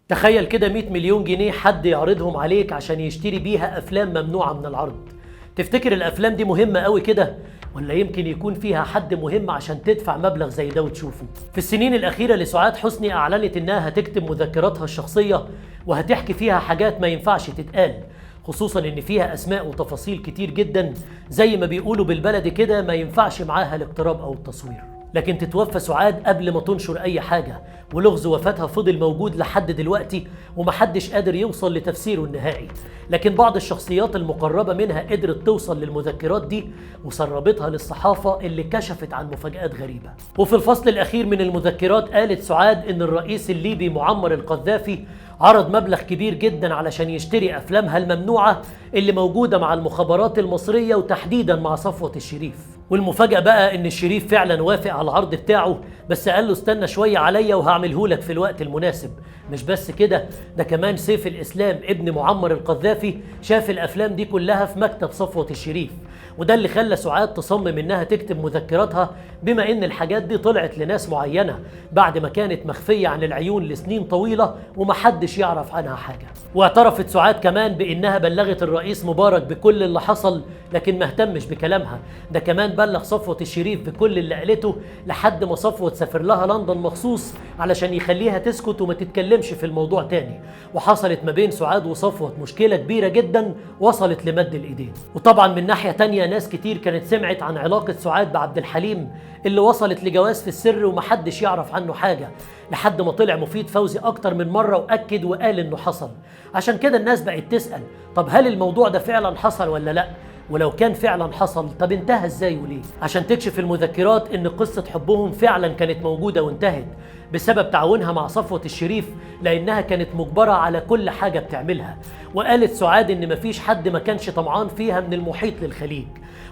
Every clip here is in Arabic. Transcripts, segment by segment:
تخيل كده 100 مليون جنيه حد يعرضهم عليك عشان يشتري بيها أفلام ممنوعة من العرض. تفتكر الأفلام دي مهمة قوي كده؟ ولا يمكن يكون فيها حد مهم عشان تدفع مبلغ زي ده وتشوفه؟ في السنين الأخيرة لسعاد حسني أعلنت إنها هتكتب مذكراتها الشخصية وهتحكي فيها حاجات ما ينفعش تتقال، خصوصا إن فيها أسماء وتفاصيل كتير جدا زي ما بيقولوا بالبلدي كده ما ينفعش معاها الاقتراب أو التصوير. لكن تتوفى سعاد قبل ما تنشر أي حاجة، ولغز وفاتها فضل موجود لحد دلوقتي ومحدش قادر يوصل لتفسيره النهائي. لكن بعض الشخصيات المقربة منها قدرت توصل للمذكرات دي وسربتها للصحافة اللي كشفت عن مفاجآت غريبة. وفي الفصل الأخير من المذكرات قالت سعاد إن الرئيس الليبي معمر القذافي عرض مبلغ كبير جدا علشان يشتري أفلامها الممنوعة اللي موجودة مع المخابرات المصرية وتحديدا مع صفوة الشريف. والمفاجأة بقى إن الشريف فعلا وافق على العرض بتاعه، بس قال له استنى شوية عليا وهعمله لك في الوقت المناسب. مش بس كده، ده كمان سيف الإسلام ابن معمر القذافي شاف الأفلام دي كلها في مكتب صفوة الشريف، وده اللي خلى سعاد تصمم إنها تكتب مذكراتها بما إن الحاجات دي طلعت لناس معينة بعد ما كانت مخفية عن العيون لسنين طويلة ومحدش يعرف عنها حاجة. واعترفت سعاد كمان بإنها بلغت الرئيس مبارك بكل اللي حصل، لكن ما اهتمش بكلامها، ده كمان بلغ صفوة الشريف بكل اللي قالته لحد ما صفوة سافر لها لندن مخصوص علشان يخليها تسكت وما تتكلمش في الموضوع تاني. وحصلت ما بين سعاد وصفوة مشكلة كبيرة جدا وصلت لمد الإيدين. وطبعا من ناحية تانية ناس كتير كانت سمعت عن علاقة سعاد بعبد الحليم اللي وصلت لجواز في السر ومحدش يعرف عنه حاجة، لحد ما طلع مفيد فوزي أكتر من مرة وأكد وقال إنه حصل. عشان كده الناس بقت تسأل، طب هل الموضوع ده فعلا حصل ولا لأ؟ ولو كان فعلا حصل طب انتهى ازاي وليه؟ عشان تكشف المذكرات ان قصة حبهم فعلا كانت موجودة وانتهت بسبب تعاونها مع صفوة الشريف، لانها كانت مجبرة على كل حاجة بتعملها. وقالت سعاد ان مفيش حد ما كانش طمعان فيها من المحيط للخليج.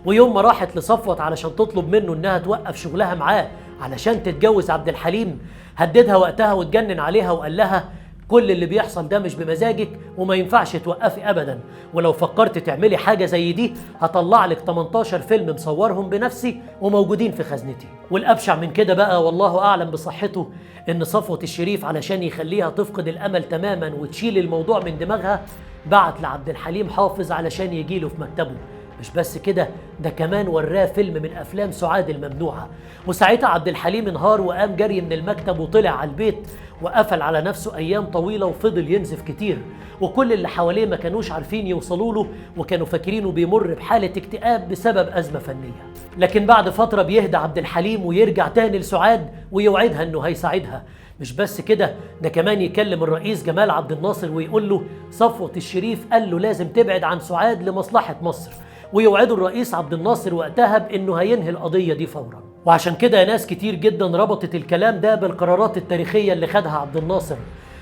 ويوم ما راحت لصفوة علشان تطلب منه انها توقف شغلها معاه علشان تتجوز عبد الحليم، هددها وقتها واتجنن عليها وقال لها كل اللي بيحصل ده مش بمزاجك وما ينفعش توقفي ابدا، ولو فكرت تعملي حاجه زي دي هطلع لك 18 فيلم مصورهم بنفسي وموجودين في خزنتي. والابشع من كده بقى والله اعلم بصحته ان صفوة الشريف علشان يخليها تفقد الامل تماما وتشيل الموضوع من دماغها بعت لعبد الحليم حافظ علشان يجيله في مكتبه. مش بس كده، ده كمان وراه فيلم من افلام سعاد الممنوعه. وساعتها عبد الحليم انهار وقام جري من المكتب وطلع على البيت وقفل على نفسه ايام طويله وفضل ينزف كتير، وكل اللي حواليه ما كانوش عارفين يوصلوا له وكانوا فاكرينه بيمر بحاله اكتئاب بسبب ازمه فنيه. لكن بعد فتره بيهدى عبد الحليم ويرجع تاني لسعاد ويوعدها انه هيساعدها. مش بس كده، ده كمان يكلم الرئيس جمال عبد الناصر ويقول له صفوة الشريف قال له لازم تبعد عن سعاد لمصلحه مصر، ويوعدوا الرئيس عبد الناصر وقتها بانه هينهي القضيه دي فورا. وعشان كده ناس كتير جدا ربطت الكلام ده بالقرارات التاريخيه اللي خدها عبد الناصر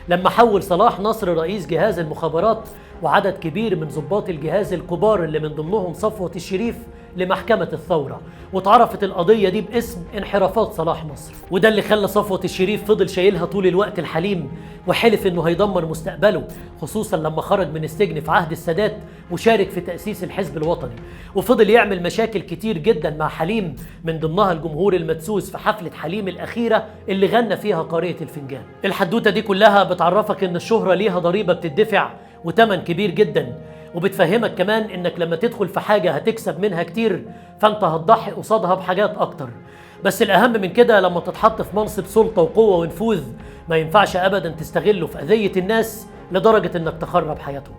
لما حول صلاح نصر رئيس جهاز المخابرات وعدد كبير من ضباط الجهاز الكبار اللي من ضمنهم صفوة الشريف لمحكمة الثورة، واتعرفت القضية دي باسم انحرافات صلاح نصر. وده اللي خلى صفوة الشريف فضل شايلها طول الوقت الحليم، وحلف انه هيدمر مستقبله، خصوصا لما خرج من السجن في عهد السادات وشارك في تأسيس الحزب الوطني. وفضل يعمل مشاكل كتير جدا مع حليم، من ضمنها الجمهور المدسوس في حفلة حليم الأخيرة اللي غنى فيها قارئة الفنجان. الحدوتة دي كلها بتعرفك ان الشهرة ليها ضريبة بتدفع وتمن كبير جدا، وبتفهمك كمان انك لما تدخل في حاجة هتكسب منها كتير فانت هتضحي قصادها بحاجات اكتر. بس الاهم من كده لما تتحط في منصب سلطة وقوة ونفوذ ما ينفعش ابدا تستغله في اذية الناس لدرجة انك تخرب حياتهم.